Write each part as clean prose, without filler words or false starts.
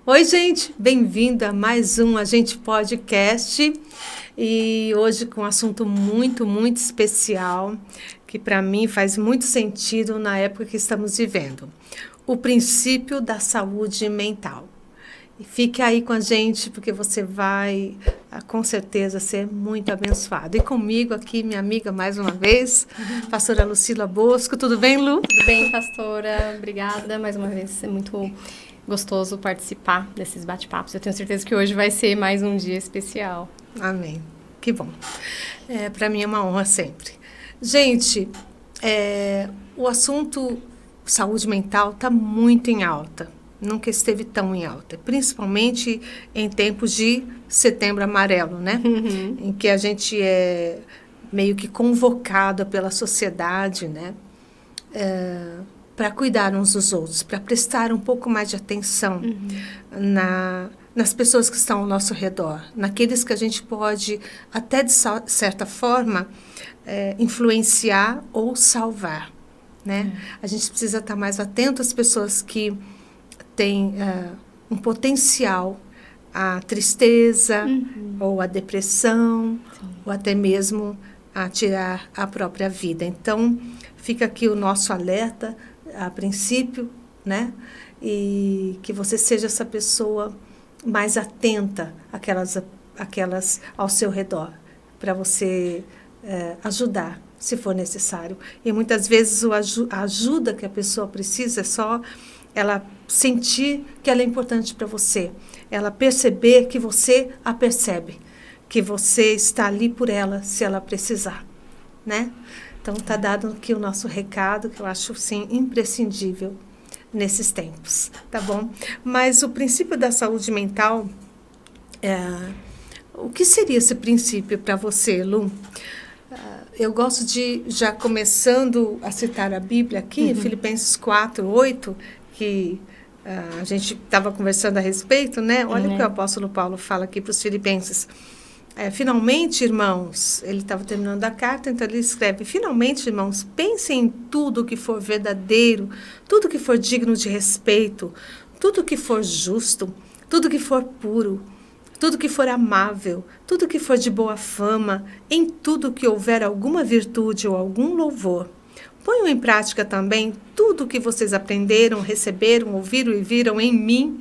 Oi, gente, bem-vinda a mais um Agente Podcast e hoje com um assunto muito especial que para mim faz muito sentido na época que estamos vivendo. O princípio da saúde mental. E fique aí com a gente porque você vai com certeza ser muito abençoado. E comigo aqui, minha amiga mais uma vez, pastora Lucila Bosco. Tudo bem, Lu? Tudo bem, pastora. Obrigada mais uma vez. É muito gostoso participar desses bate-papos. Eu tenho certeza que hoje vai ser mais um dia especial. Amém. Que bom. Para mim é uma honra sempre. Gente, o assunto saúde mental está muito em alta. Nunca esteve tão em alta. Principalmente em tempos de Setembro Amarelo, né? Em que a gente é meio que convocado pela sociedade, né? Para cuidar uns dos outros, para prestar um pouco mais de atenção nas pessoas que estão ao nosso redor, naqueles que a gente pode, até de certa forma, influenciar ou salvar, né? A gente precisa estar mais atento às pessoas que têm um potencial à tristeza ou à depressão, ou até mesmo a tirar a própria vida. Então, fica aqui o nosso alerta a princípio, né? E que você seja essa pessoa mais atenta àquelas ao seu redor, para você ajudar, se for necessário. E muitas vezes a ajuda que a pessoa precisa é só ela sentir que ela é importante para você, ela perceber que você a percebe, que você está ali por ela se ela precisar, né? Então, está dado aqui o nosso recado, que eu acho, sim, imprescindível nesses tempos, tá bom? Mas o princípio da saúde mental, o que seria esse princípio para você, Lu? Eu gosto de, já começando a citar a Bíblia aqui, Filipenses 4:8, que a gente estava conversando a respeito, né? Olha o que o apóstolo Paulo fala aqui para os filipenses. Finalmente, irmãos, ele estava terminando a carta, então ele escreve: finalmente, irmãos, pensem em tudo que for verdadeiro, tudo que for digno de respeito, tudo que for justo, tudo que for puro, tudo que for amável, tudo que for de boa fama, em tudo que houver alguma virtude ou algum louvor. Ponham em prática também tudo o que vocês aprenderam, receberam, ouviram e viram em mim,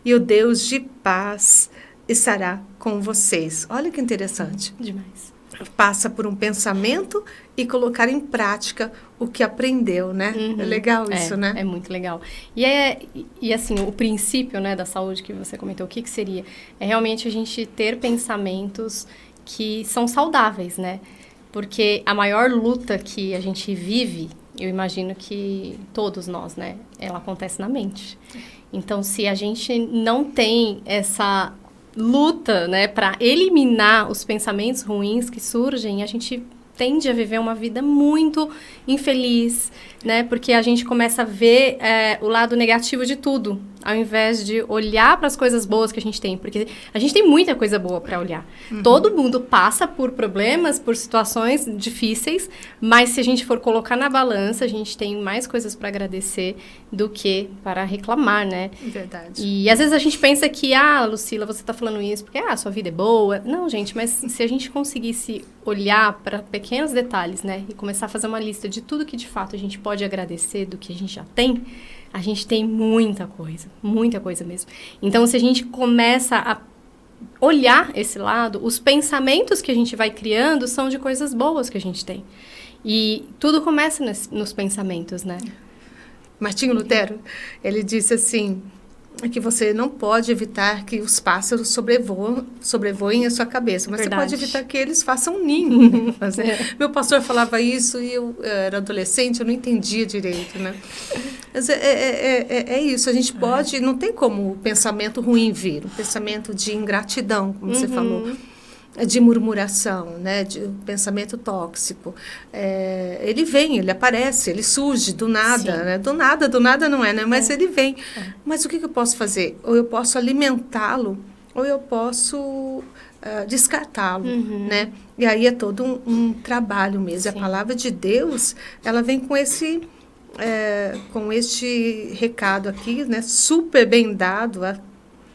e o Deus de paz estará com vocês. Olha que interessante. Demais. Passa por um pensamento e colocar em prática o que aprendeu, né? É legal isso, né? É muito legal. E assim, o princípio, né, da saúde que você comentou, o que seria? É realmente a gente ter pensamentos que são saudáveis, né? Porque a maior luta que a gente vive, eu imagino que todos nós, né? Ela acontece na mente. Então, se a gente não tem essa luta, né, para eliminar os pensamentos ruins que surgem, a gente tende a viver uma vida muito infeliz, né, porque a gente começa a ver o lado negativo de tudo, ao invés de olhar para as coisas boas que a gente tem, porque a gente tem muita coisa boa para olhar. Todo mundo passa por problemas, por situações difíceis, mas se a gente for colocar na balança, a gente tem mais coisas para agradecer do que para reclamar, né? Verdade. E às vezes a gente pensa que, Lucila, você está falando isso porque, sua vida é boa. Não, gente, mas se a gente conseguisse olhar para pequenos detalhes, né, e começar a fazer uma lista de tudo que de fato a gente pode agradecer do que a gente já tem, a gente tem muita coisa mesmo. Então, se a gente começa a olhar esse lado, os pensamentos que a gente vai criando são de coisas boas que a gente tem. E tudo começa nos pensamentos, né? Martinho Lutero, ele disse assim, que você não pode evitar que os pássaros sobrevoem a sua cabeça, mas Verdade. você pode evitar que eles façam um ninho. Meu pastor falava isso e eu era adolescente, eu não entendia direito, né? Mas é isso, a gente pode, não tem como o pensamento ruim vir, o pensamento de ingratidão, como você falou, de murmuração, né, de pensamento tóxico. Ele vem, ele aparece, ele surge do nada, né? Do nada não é, né? Mas ele vem. Mas o que eu posso fazer? Ou eu posso alimentá-lo, ou eu posso descartá-lo, né? E aí é todo um trabalho mesmo. Sim. A palavra de Deus, ela vem com com este recado aqui, né? Super bem dado,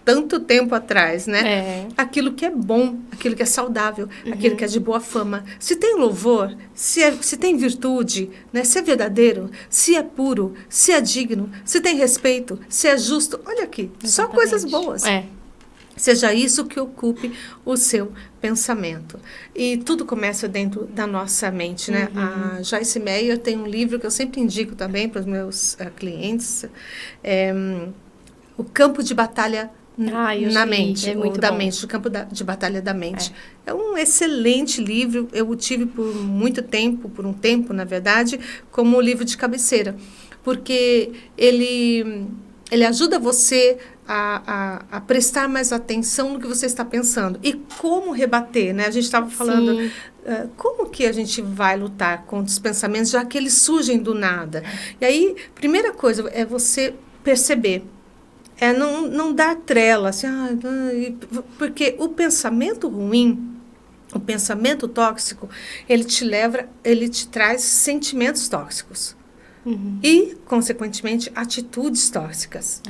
tanto tempo atrás, né? Aquilo que é bom, aquilo que é saudável, aquilo que é de boa fama. Se tem louvor, se tem virtude, né? Se é verdadeiro, se é puro, se é digno, se tem respeito, se é justo. Olha aqui, só coisas boas. Seja isso que ocupe o seu pensamento. E tudo começa dentro da nossa mente, né? A Joyce Meyer tem um livro que eu sempre indico também para os meus clientes, O Campo de Batalha na Mente, ou da mente, o Campo de Batalha da Mente. É um excelente livro, eu o tive por um tempo, na verdade, como livro de cabeceira, porque ele ajuda você a prestar mais atenção no que você está pensando. E como rebater, né? A gente estava falando, como que a gente vai lutar contra os pensamentos, já que eles surgem do nada? E aí, primeira coisa é você perceber. Não dar trela, assim, porque o pensamento ruim, o pensamento tóxico, ele te traz sentimentos tóxicos. E, consequentemente, atitudes tóxicas.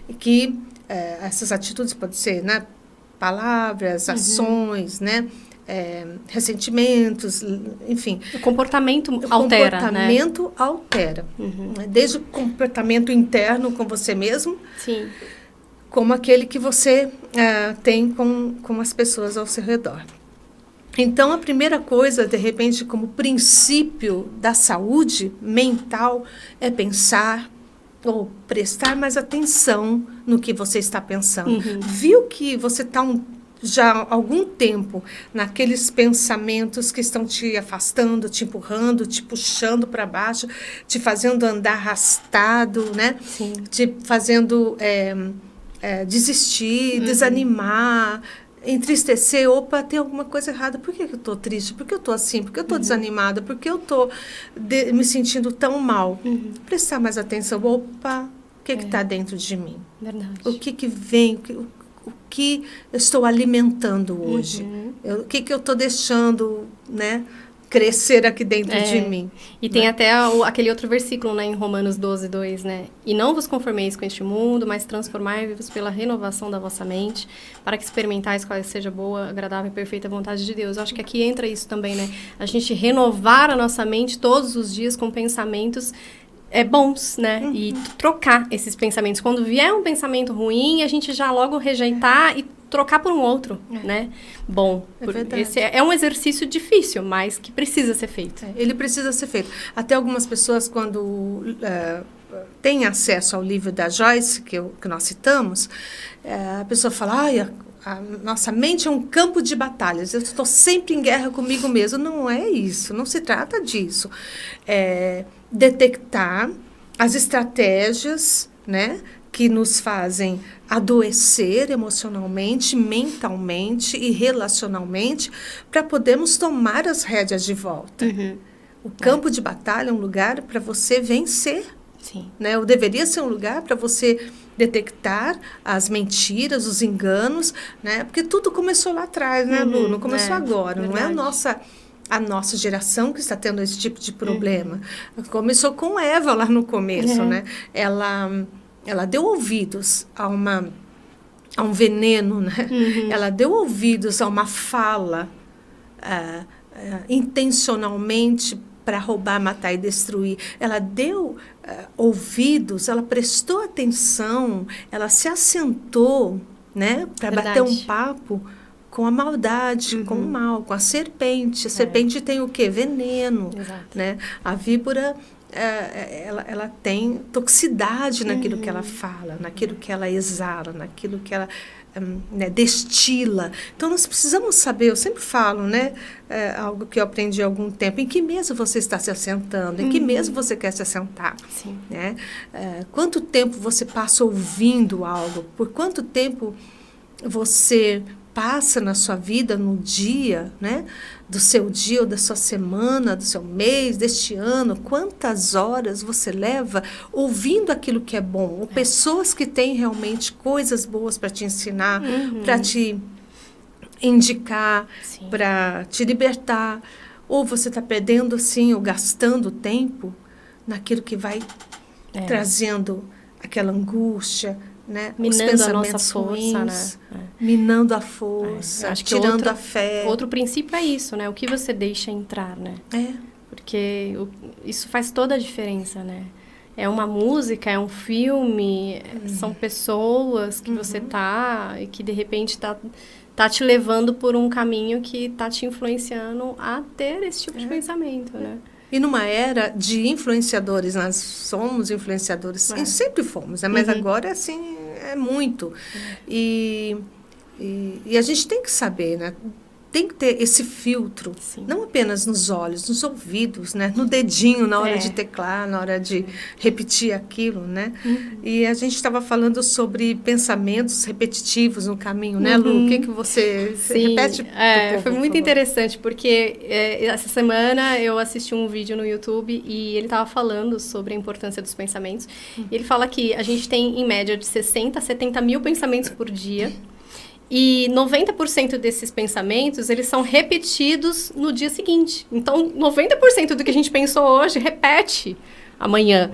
E que essas atitudes podem ser, né, palavras, ações, né, ressentimentos, enfim. O comportamento altera, O comportamento altera. Desde o comportamento interno com você mesmo, como aquele que você tem com as pessoas ao seu redor. Então, a primeira coisa, de repente, como princípio da saúde mental, é pensar ou prestar mais atenção no que você está pensando. Viu que você está já há algum tempo naqueles pensamentos que estão te afastando, te empurrando, te puxando para baixo, te fazendo andar arrastado, né? Te fazendo desistir, desanimar, entristecer. Opa, tem alguma coisa errada. Por que eu estou triste? Por que eu estou assim? Por que eu estou desanimada? Por que eu estou me sentindo tão mal? Prestar mais atenção. Opa, o que está dentro de mim? Verdade. O que vem? O que eu estou alimentando hoje? O que eu estou deixando, né, crescer aqui dentro de mim? E tem até aquele outro versículo, né, em Romanos 12:2, né? E não vos conformeis com este mundo, mas transformai-vos pela renovação da vossa mente, para que experimentais qual seja boa, agradável e perfeita vontade de Deus. Eu acho que aqui entra isso também, né? A gente renovar a nossa mente todos os dias com pensamentos bons, né? E trocar esses pensamentos. Quando vier um pensamento ruim, a gente já logo rejeitar e trocar por um outro, né? Bom, esse é um exercício difícil, mas que precisa ser feito. Ele precisa ser feito. Até algumas pessoas, quando têm acesso ao livro da Joyce, que nós citamos, a pessoa fala, a nossa mente é um campo de batalhas, eu estou sempre em guerra comigo mesmo. Não é isso, não se trata disso. Detectar as estratégias, né, que nos fazem adoecer emocionalmente, mentalmente e relacionalmente, para podermos tomar as rédeas de volta. O campo de batalha é um lugar para você vencer. Né? Ou deveria ser um lugar para você detectar as mentiras, os enganos, né? Porque tudo começou lá atrás, né, Lu? Não começou agora, verdade. Não é a nossa geração que está tendo esse tipo de problema. Começou com Eva lá no começo, né? Ela deu ouvidos a um veneno, né? Ela deu ouvidos a uma fala intencionalmente para roubar, matar e destruir. Ela deu ouvidos, ela prestou atenção, ela se assentou, né? Para bater um papo com a maldade, com o mal, com a serpente. A serpente tem o quê? Veneno. Né? A víbora, ela tem toxicidade naquilo que ela fala, naquilo que ela exala, naquilo que ela destila. Então, nós precisamos saber, eu sempre falo, né, algo que eu aprendi há algum tempo, em que mesa você está se assentando, em que mesa você quer se assentar. Né? Quanto tempo você passa ouvindo algo? Por quanto tempo você passa na sua vida, no dia, né? Do seu dia ou da sua semana, do seu mês, deste ano, quantas horas você leva ouvindo aquilo que é bom, ou pessoas que têm realmente coisas boas para te ensinar, para te indicar, para te libertar, ou você está perdendo assim, ou gastando tempo naquilo que vai trazendo aquela angústia, né? Minando a nossa força, né? Minando a força, acho que tirando a fé. Outro princípio é isso, né? O que você deixa entrar, né? Porque isso faz toda a diferença, né? É uma música, é um filme, são pessoas que você tá e que de repente tá te levando por um caminho que tá te influenciando a ter esse tipo de pensamento, né? E numa era de influenciadores, nós somos influenciadores, e sempre fomos, né? Mas agora, assim, é muito. E a gente tem que saber, né? Tem que ter esse filtro, não apenas nos olhos, nos ouvidos, né? No dedinho, na hora de teclar, na hora de repetir aquilo, né? E a gente estava falando sobre pensamentos repetitivos no caminho, né, Lu? O que você repete? Foi muito interessante, porque essa semana eu assisti um vídeo no YouTube e ele estava falando sobre a importância dos pensamentos. E ele fala que a gente tem, em média, de 60 a 70 mil pensamentos por dia. E 90% desses pensamentos, eles são repetidos no dia seguinte. Então, 90% do que a gente pensou hoje repete amanhã.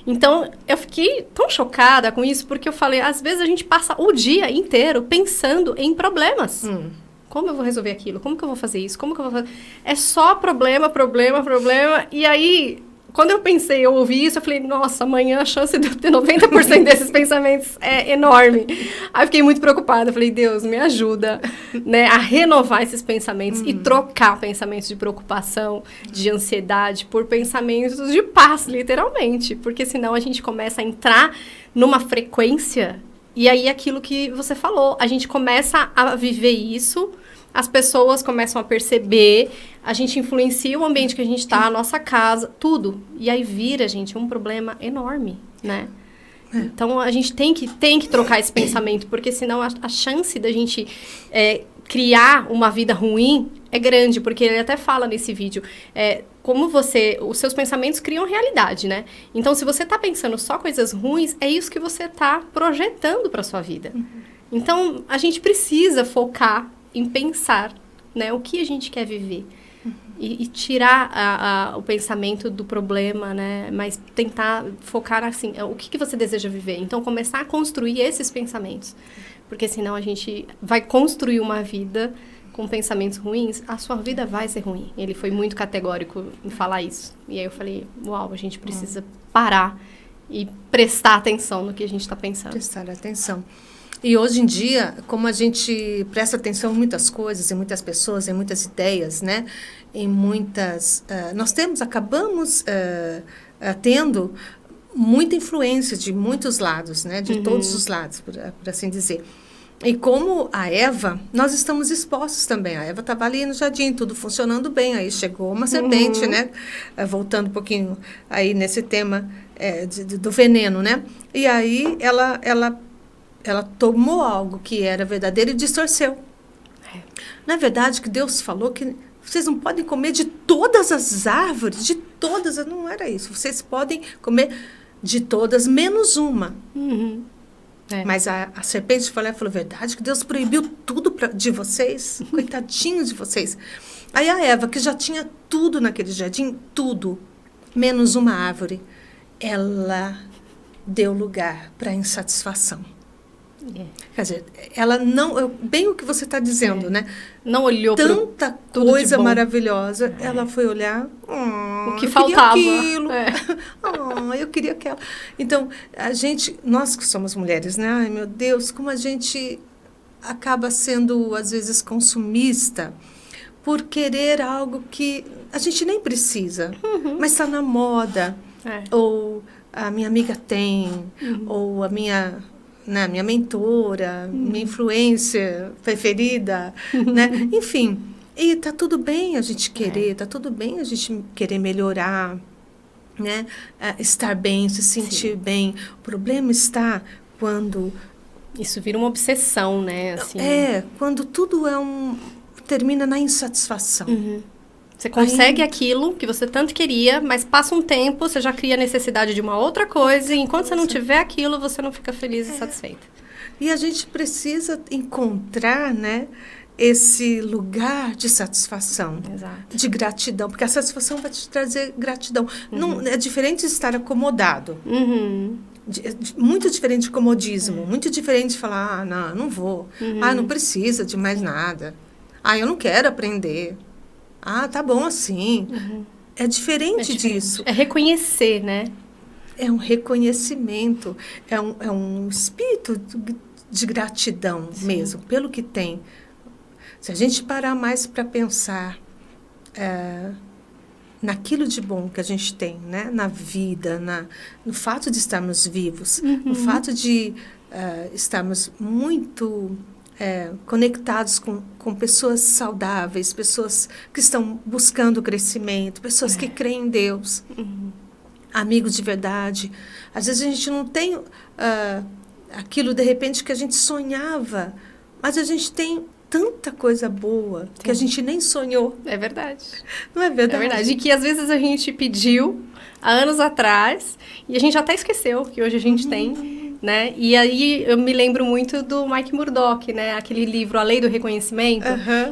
Então, eu fiquei tão chocada com isso, porque eu falei, às vezes a gente passa o dia inteiro pensando em problemas. Como eu vou resolver aquilo? Como que eu vou fazer isso? Como que eu vou fazer? É só problema, problema, problema. E aí, quando eu ouvi isso, eu falei, nossa, amanhã a chance de eu ter 90% desses pensamentos é enorme. Aí eu fiquei muito preocupada. Falei, Deus, me ajuda, né, a renovar esses pensamentos e trocar pensamentos de preocupação, de ansiedade, por pensamentos de paz, literalmente. Porque senão a gente começa a entrar numa frequência e aí aquilo que você falou, a gente começa a viver isso, as pessoas começam a perceber, a gente influencia o ambiente que a gente está, a nossa casa, tudo. E aí vira, gente, um problema enorme, né? Então, a gente tem que trocar esse pensamento, porque senão a chance da gente criar uma vida ruim é grande, porque ele até fala nesse vídeo, os seus pensamentos criam realidade, né? Então, se você está pensando só coisas ruins, é isso que você está projetando para sua vida. Então, a gente precisa focar em pensar, né, o que a gente quer viver. E tirar o pensamento do problema, né, mas tentar focar assim, o que você deseja viver. Então, começar a construir esses pensamentos. Porque senão a gente vai construir uma vida com pensamentos ruins, a sua vida vai ser ruim. Ele foi muito categórico em falar isso. E aí eu falei, uau, a gente precisa parar e prestar atenção no que a gente está pensando. Prestar atenção. E hoje em dia, como a gente presta atenção em muitas coisas, em muitas pessoas, em muitas ideias, né? Em muitas... acabamos tendo muita influência de muitos lados, né? De todos os lados, por assim dizer. E como a Eva, nós estamos expostos também. A Eva estava ali no jardim, tudo funcionando bem. Aí chegou uma serpente, né? Voltando um pouquinho aí nesse tema do veneno, né? E aí ela tomou algo que era verdadeiro e distorceu. Não é verdade que Deus falou que vocês não podem comer de todas as árvores, de todas, não era isso. Vocês podem comer de todas, menos uma. Mas a serpente falou, verdade que Deus proibiu tudo de vocês? Coitadinhos de vocês. Aí a Eva, que já tinha tudo naquele jardim, tudo, menos uma árvore, ela deu lugar para a insatisfação. Quer dizer, ela não... Bem o que você está dizendo, né? Não olhou para tanta coisa maravilhosa. Ela foi olhar... o que faltava. Eu queria aquela. Então, nós que somos mulheres, né? Ai, meu Deus, como a gente acaba sendo, às vezes, consumista por querer algo que a gente nem precisa, mas está na moda. Ou a minha amiga tem, ou a minha mentora, minha influência preferida, né? Enfim, e tá tudo bem a gente querer, tá tudo bem a gente querer melhorar, né? Estar bem, se sentir bem. O problema está quando... Isso vira uma obsessão, né? Assim. Quando tudo termina na insatisfação. Você consegue aquilo que você tanto queria, mas passa um tempo, você já cria a necessidade de uma outra coisa, e enquanto você não tiver aquilo, você não fica feliz e satisfeita. E a gente precisa encontrar, né, esse lugar de satisfação, de gratidão, porque a satisfação vai te trazer gratidão. Não, é diferente de estar acomodado. Muito diferente de comodismo, muito diferente de falar, não vou. Não precisa de mais nada. Eu não quero aprender. Tá bom assim. É diferente disso. É reconhecer, né? É um reconhecimento, é um espírito de gratidão mesmo, pelo que tem. Se a gente parar mais para pensar naquilo de bom que a gente tem, né? Na vida, no fato de estarmos vivos, no fato de estarmos muito conectados com pessoas saudáveis, pessoas que estão buscando crescimento, pessoas que creem em Deus, amigos de verdade. Às vezes a gente não tem aquilo, de repente, que a gente sonhava, mas a gente tem tanta coisa boa que a gente nem sonhou. É verdade. Não é verdade? É verdade. E que às vezes a gente pediu há anos atrás e a gente até esqueceu que hoje a gente tem, né? E aí eu me lembro muito do Mike Murdock, né? Aquele livro A Lei do Reconhecimento,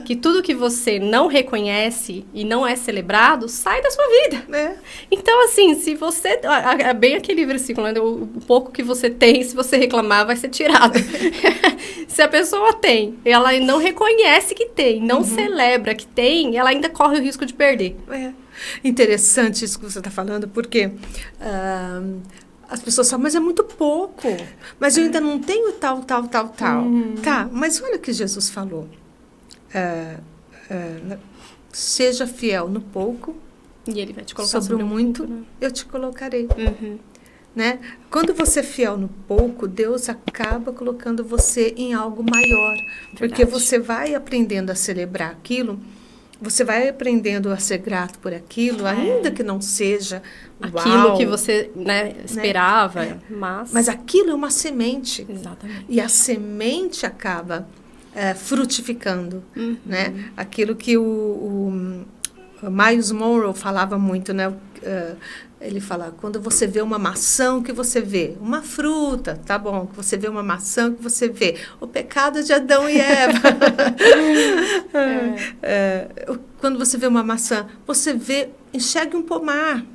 que tudo que você não reconhece e não é celebrado, sai da sua vida. Então, assim, se você... É bem aquele versículo, né? O pouco que você tem, se você reclamar, vai ser tirado. Se a pessoa tem, ela não reconhece que tem, não celebra que tem, ela ainda corre o risco de perder. Interessante isso que você está falando, porque... as pessoas falam, mas é muito pouco. Mas eu ainda não tenho tal. Tá, mas olha o que Jesus falou. Seja fiel no pouco. E ele vai te colocar sobre o muito, né? Eu te colocarei. Né? Quando você é fiel no pouco, Deus acaba colocando você em algo maior. Porque você vai aprendendo a celebrar aquilo. Você vai aprendendo a ser grato por aquilo, ainda que não seja aquilo que você, né, esperava. Mas aquilo é uma semente. Exatamente. E a semente acaba frutificando. Né? Aquilo que o Miles Monroe falava muito, né? Ele fala, quando você vê uma maçã, o que você vê? Uma fruta, tá bom. Que você vê uma maçã, o que você vê? O pecado de Adão e Eva. Quando você vê uma maçã, você enxerga um pomar.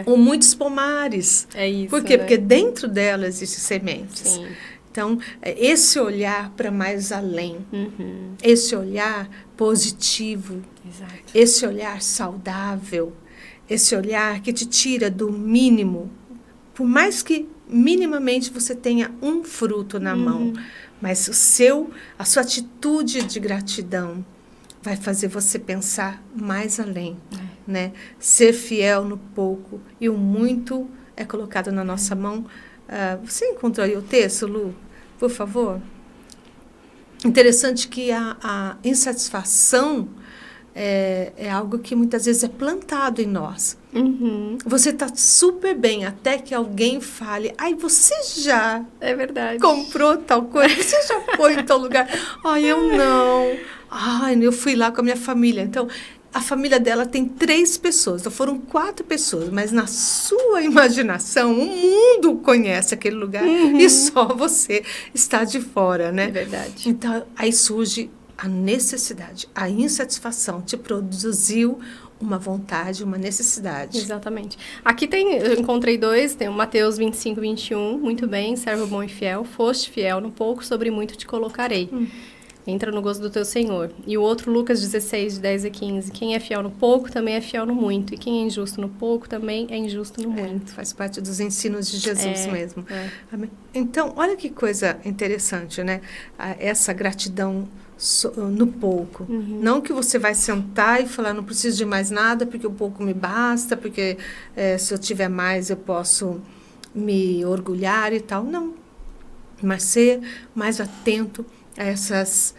Ou muitos pomares. É isso, Por quê? Né? Porque dentro dela existem sementes. Sim. Então, esse olhar para mais além, esse olhar positivo, esse olhar saudável, esse olhar que te tira do mínimo, por mais que minimamente você tenha um fruto na mão, mas a sua atitude de gratidão vai fazer você pensar mais além, né? Ser fiel no pouco e o muito é colocado na nossa mão. Você encontrou aí o texto, Lu? Por favor. Interessante que a insatisfação é algo que muitas vezes é plantado em nós. Você está super bem até que alguém fale, você já comprou tal coisa, você já foi em tal lugar. Eu não. Eu fui lá com a minha família. Então, a família dela tem 3 pessoas, então foram 4 pessoas, mas na sua imaginação, o mundo conhece aquele lugar e só você está de fora, né? É verdade. Então, aí surge a necessidade, a insatisfação te produziu uma vontade, uma necessidade. Exatamente. Aqui eu encontrei 2, tem o Mateus 25, 21, muito bem, servo bom e fiel, foste fiel no pouco, sobre muito te colocarei. Entra no gozo do teu Senhor. E o outro, Lucas 16, de 10 a 15. Quem é fiel no pouco, também é fiel no muito. E quem é injusto no pouco, também é injusto no muito. Faz parte dos ensinos de Jesus mesmo. Então, olha que coisa interessante, né? Essa gratidão no pouco. Não que você vai sentar e falar, não preciso de mais nada, porque o pouco me basta, porque se eu tiver mais, eu posso me orgulhar e tal. Não. Mas ser mais atento a essas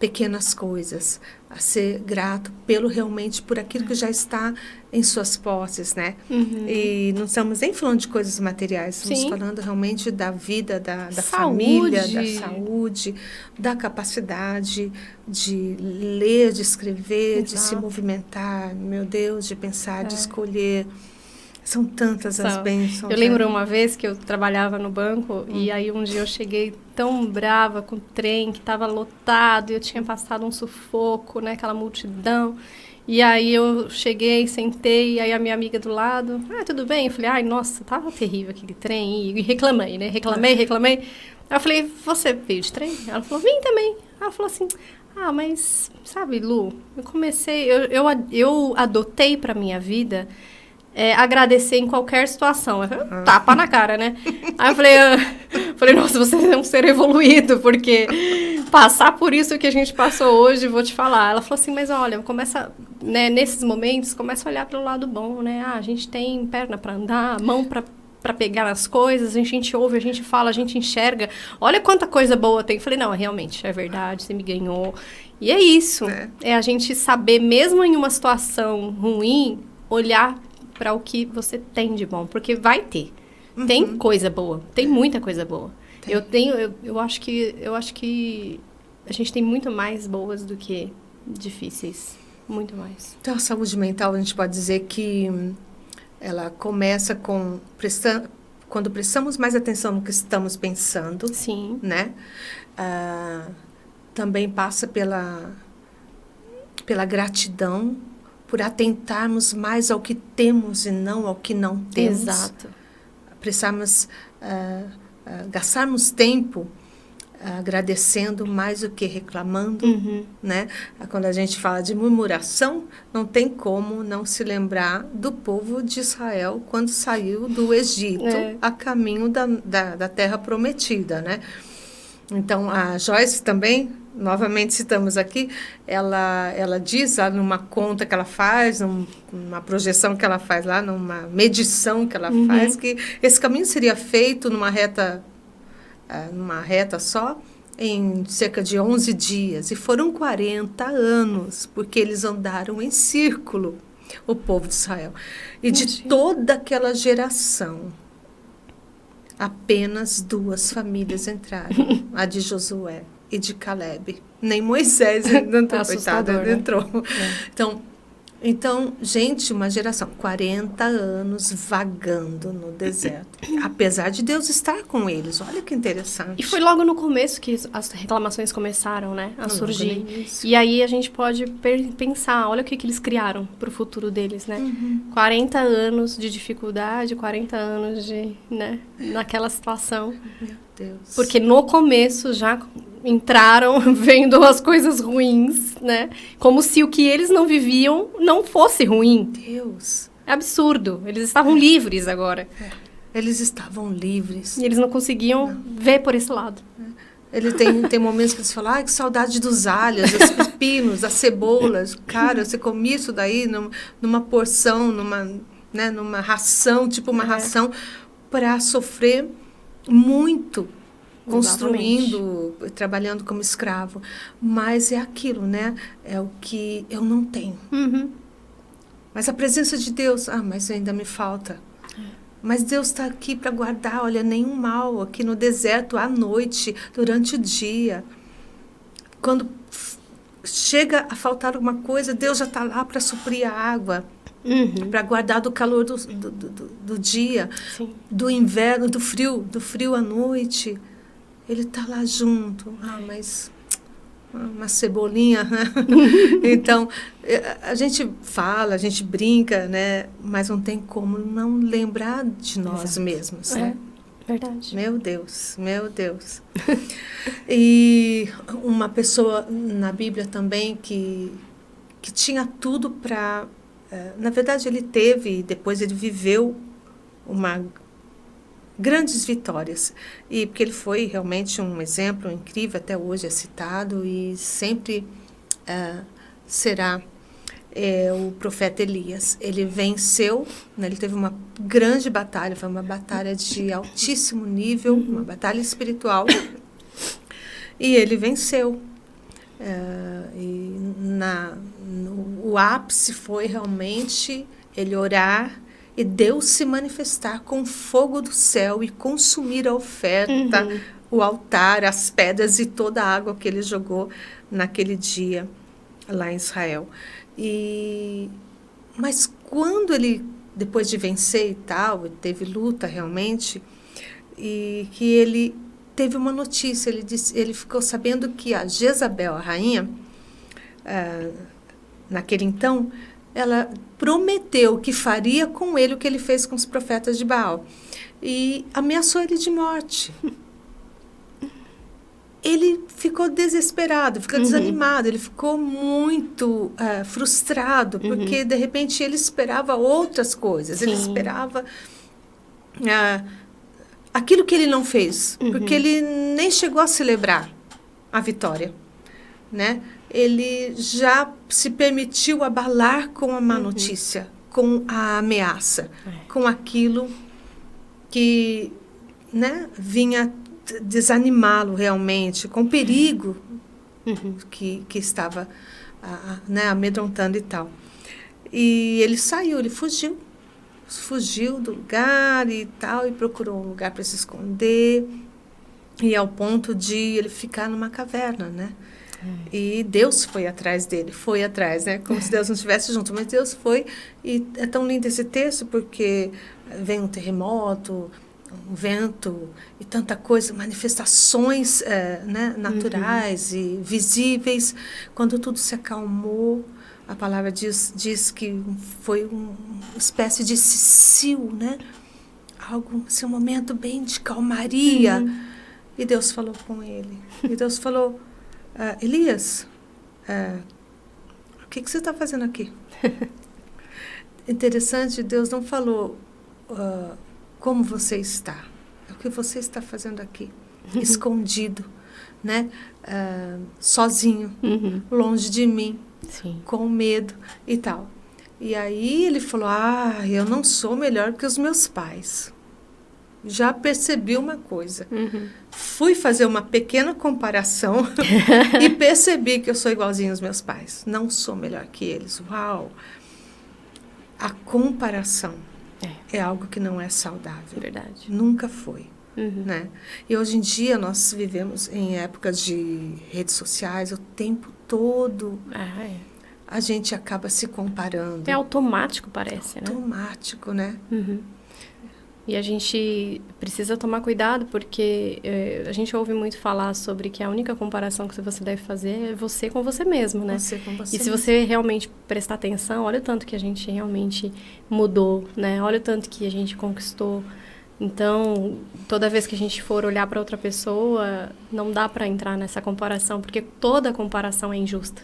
pequenas coisas, a ser grato realmente por aquilo que já está em suas posses, né? E não estamos nem falando de coisas materiais, estamos falando realmente da vida, da família, da saúde, da capacidade de ler, de escrever, de se movimentar, meu Deus, de pensar, de escolher. São tantas as bênçãos. Eu lembro uma vez que eu trabalhava no banco e aí um dia eu cheguei tão brava com o trem que estava lotado e eu tinha passado um sufoco, né, aquela multidão. E aí eu cheguei, sentei, aí a minha amiga do lado, tudo bem? Eu falei, ai, nossa, tava terrível aquele trem. E reclamei, né? Reclamei. Aí eu falei, você veio de trem? Ela falou, vim também. Ela falou assim, mas, sabe, Lu, eu adotei pra minha vida agradecer em qualquer situação. Tapa na cara, né? Aí eu falei, nossa, você é um ser evoluído, porque passar por isso que a gente passou hoje, vou te falar. Ela falou assim, mas olha, começa, né, nesses momentos, começa a olhar pelo lado bom, né? A gente tem perna para andar, mão para pegar nas coisas, a gente ouve, a gente fala, a gente enxerga. Olha quanta coisa boa tem. Falei, não, realmente, é verdade, você me ganhou. E é isso. É a gente saber, mesmo em uma situação ruim, olhar para o que você tem de bom, porque vai ter. Tem coisa boa, tem muita coisa boa. Eu acho que a gente tem muito mais boas do que difíceis, muito mais. Então, a saúde mental, a gente pode dizer que ela começa quando prestamos mais atenção no que estamos pensando. Sim. Né? Também passa pela gratidão, por atentarmos mais ao que temos e não ao que não temos. Exato. Gastarmos tempo agradecendo mais do que reclamando. Né? Quando a gente fala de murmuração, não tem como não se lembrar do povo de Israel quando saiu do Egito a caminho da terra prometida. Né? Então, a Joyce também, novamente citamos aqui, ela diz lá numa conta que ela faz, numa projeção que ela faz lá, numa medição que ela faz, que esse caminho seria feito numa reta só, em cerca de 11 dias. E foram 40 anos, porque eles andaram em círculo, o povo de Israel. E de toda aquela geração, apenas 2 famílias entraram, a de Josué e de Caleb. Nem Moisés, coitado, né? entrou. Então, gente, uma geração, 40 anos vagando no deserto. Apesar de Deus estar com eles. Olha que interessante. E foi logo no começo que as reclamações começaram, né, a surgir. E aí a gente pode pensar, olha o que eles criaram para o futuro deles, né? 40 anos de dificuldade, 40 anos né, naquela situação. Meu Deus. Porque no começo já entraram vendo as coisas ruins, né? Como se o que eles não viviam não fosse ruim. Deus. É absurdo. Eles estavam livres agora. Eles estavam livres. E eles não conseguiam ver por esse lado. Ele tem momentos que eles falam, que saudade dos alhos, dos pepinos, das cebolas. Cara, você comia isso daí numa porção, numa ração, tipo uma ração, para sofrer muito. Construindo, trabalhando como escravo. Mas é aquilo, né? É o que eu não tenho. Mas a presença de Deus, mas ainda me falta. Mas Deus está aqui para guardar, olha, nenhum mal aqui no deserto, à noite, durante o dia. Quando chega a faltar alguma coisa, Deus já está lá para suprir a água. Para guardar do calor do dia, do inverno, do frio à noite. Ele está lá junto. Mas uma cebolinha. Né? Então, a gente fala, a gente brinca, né? Mas não tem como não lembrar de nós mesmos. Né? Verdade. Meu Deus. E uma pessoa na Bíblia também que tinha tudo para... na verdade, ele teve, depois ele viveu grandes vitórias, e porque ele foi realmente um exemplo incrível, até hoje é citado e sempre será o profeta Elias. Ele venceu, né, ele teve uma grande batalha, foi uma batalha de altíssimo nível, uma batalha espiritual, e ele venceu. O ápice foi realmente ele orar e Deus se manifestar com fogo do céu e consumir a oferta, o altar, as pedras e toda a água que ele jogou naquele dia lá em Israel. Mas quando ele, depois de vencer e tal, teve luta realmente, e que ele teve uma notícia, ele ficou sabendo que a Jezabel, a rainha, naquele então, ela prometeu que faria com ele o que ele fez com os profetas de Baal. E ameaçou ele de morte. Ele ficou desesperado, ficou desanimado, ele ficou muito frustrado, porque, de repente, ele esperava outras coisas. Ele esperava aquilo que ele não fez, porque ele nem chegou a celebrar a vitória, né? Ele já se permitiu abalar com a má notícia, com a ameaça, com aquilo que, né, vinha desanimá-lo realmente, com o perigo que estava né, amedrontando e tal. E ele saiu, ele fugiu do lugar e tal, e procurou um lugar para se esconder, e ao ponto de ele ficar numa caverna, né? E Deus foi atrás dele, né? Como se Deus não estivesse junto, mas Deus foi. E é tão lindo esse texto, porque vem um terremoto, um vento e tanta coisa, manifestações né, naturais e visíveis. Quando tudo se acalmou, a palavra diz que foi uma espécie de cicil, né? Algo, assim, um momento bem de calmaria. E Deus falou com ele. E Deus falou: Elias, o que você está fazendo aqui? Interessante, Deus não falou como você está. O que você está fazendo aqui? Escondido, né? Sozinho, longe de mim, com medo e tal. E aí ele falou: eu não sou melhor que os meus pais. Já percebi uma coisa. Fui fazer uma pequena comparação e percebi que eu sou igualzinho aos meus pais. Não sou melhor que eles. Uau! A comparação é algo que não é saudável. Verdade. Nunca foi. Né? E hoje em dia nós vivemos em épocas de redes sociais o tempo todo. A gente acaba se comparando. É automático, parece, né? Automático, né? E a gente precisa tomar cuidado, porque a gente ouve muito falar sobre que a única comparação que você deve fazer é você com você mesmo, né? Você com você e se mesmo. você realmente prestar atenção, olha o tanto que a gente realmente mudou, né? Olha o tanto que a gente conquistou. Então, toda vez que a gente for olhar para outra pessoa, não dá para entrar nessa comparação, porque toda comparação é injusta.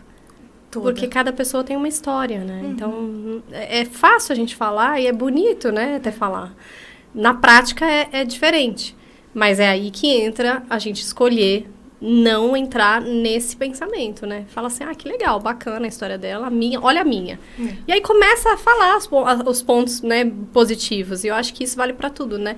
Porque cada pessoa tem uma história, né? Então, é fácil a gente falar e é bonito, né, até falar. Na prática é diferente, mas é aí que entra a gente escolher não entrar nesse pensamento, né? Fala assim, que legal, bacana a história dela, olha a minha. E aí começa a falar os pontos, né, positivos, e eu acho que isso vale para tudo, né?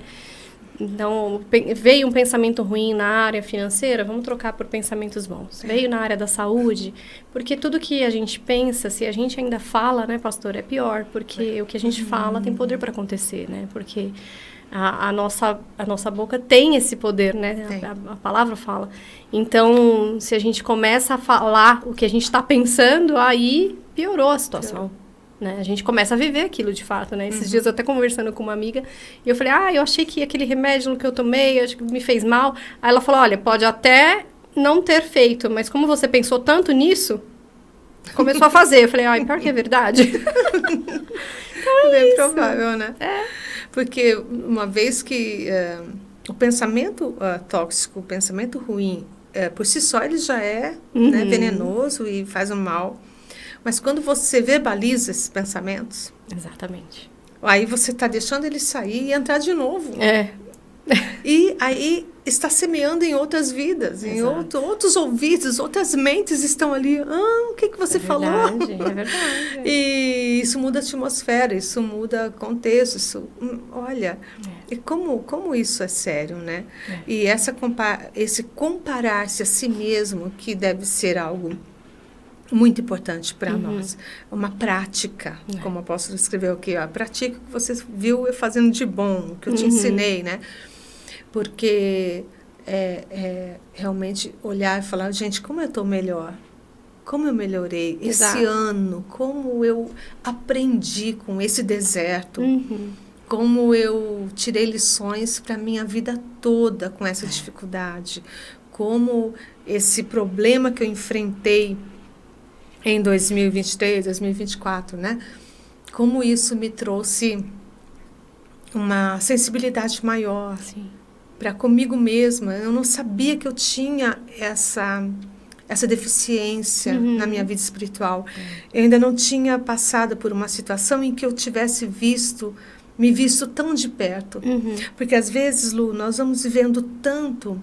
Então, veio um pensamento ruim na área financeira, vamos trocar por pensamentos bons. Veio na área da saúde, porque tudo que a gente pensa, se a gente ainda fala, né, pastor, é pior, porque o que a gente fala tem poder para acontecer, né? Porque a nossa boca tem esse poder, né? A palavra fala. Então, se a gente começa a falar o que a gente está pensando, aí piorou a situação. Né? A gente começa a viver aquilo de fato, né? Esses dias eu até conversando com uma amiga e eu falei, eu achei que aquele remédio que eu tomei, acho que me fez mal. Aí ela falou, olha, pode até não ter feito, mas como você pensou tanto nisso, começou a fazer. Eu falei, pior que é verdade. Então é bem provável, né? Porque uma vez que o pensamento tóxico, o pensamento ruim, por si só ele já é né, venenoso e faz um mal. Mas quando você verbaliza esses pensamentos... Exatamente. Aí você está deixando ele sair e entrar de novo. E aí está semeando em outras vidas, em outros ouvidos, outras mentes estão ali. O que você falou? É verdade. E isso muda a atmosfera, isso muda o contexto. Isso, olha, e como isso é sério, né? E esse comparar-se a si mesmo, que deve ser algo muito importante para nós. Uma prática, como o apóstolo escreveu aqui, pratica o que você viu eu fazendo de bom, o que eu te ensinei, né? Porque realmente olhar e falar, gente, como eu estou melhor? Como eu melhorei esse ano? Como eu aprendi com esse deserto? Como eu tirei lições para a minha vida toda com essa dificuldade? Como esse problema que eu enfrentei em 2023, 2024, né? Como isso me trouxe uma sensibilidade maior para comigo mesma. Eu não sabia que eu tinha essa deficiência na minha vida espiritual. Eu ainda não tinha passado por uma situação em que eu tivesse me visto tão de perto. Porque às vezes, Lu, nós vamos vivendo tanto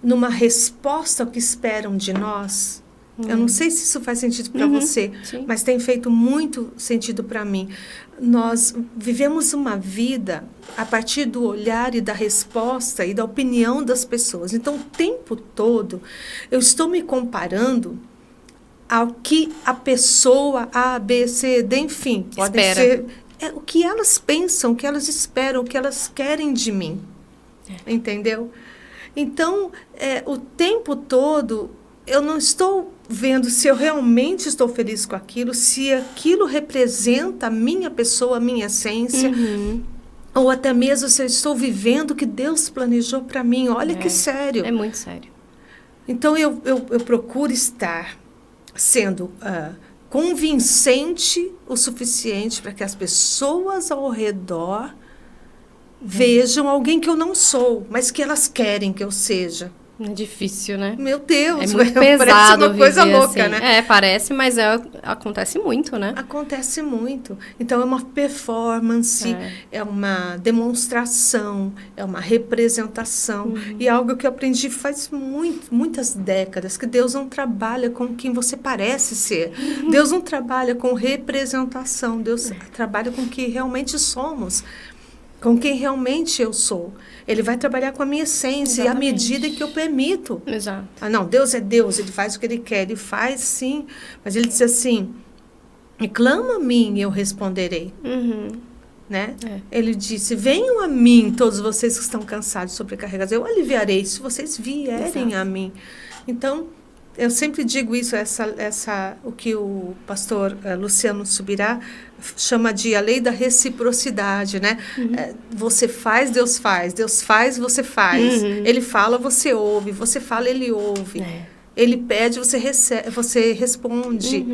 numa resposta ao que esperam de nós. Eu não sei se isso faz sentido para você, mas tem feito muito sentido para mim. Nós vivemos uma vida a partir do olhar e da resposta e da opinião das pessoas. Então, o tempo todo, eu estou me comparando ao que a pessoa A, B, C, D, enfim, pode ser o que elas pensam, o que elas esperam, o que elas querem de mim. Entendeu? Então, o tempo todo, eu não estou vendo se eu realmente estou feliz com aquilo, se aquilo representa a minha pessoa, a minha essência, ou até mesmo se eu estou vivendo o que Deus planejou para mim. Olha que sério. É muito sério. Então, eu procuro estar sendo convincente o suficiente para que as pessoas ao redor vejam alguém que eu não sou, mas que elas querem que eu seja. É difícil, né? Meu Deus, é muito pesado, parece uma coisa louca, assim, né? Parece, mas acontece muito, né? Acontece muito. Então, é uma performance, é uma demonstração, é uma representação. E é algo que eu aprendi faz muitas décadas, que Deus não trabalha com quem você parece ser. Deus não trabalha com representação, Deus trabalha com quem realmente somos, com quem realmente eu sou. Ele vai trabalhar com a minha essência, e à medida que eu permito. Exato. Não, Deus é Deus, Ele faz o que Ele quer, Ele faz sim, mas Ele diz assim, clama a mim e eu responderei. Né? Ele disse, venham a mim todos vocês que estão cansados e sobrecarregados, eu aliviarei se vocês vierem a mim. Então, eu sempre digo isso, o que o pastor Luciano Subirá chama de a lei da reciprocidade, né? Você faz, Deus faz. Deus faz, você faz. Ele fala, você ouve. Você fala, ele ouve. Ele pede, você responde.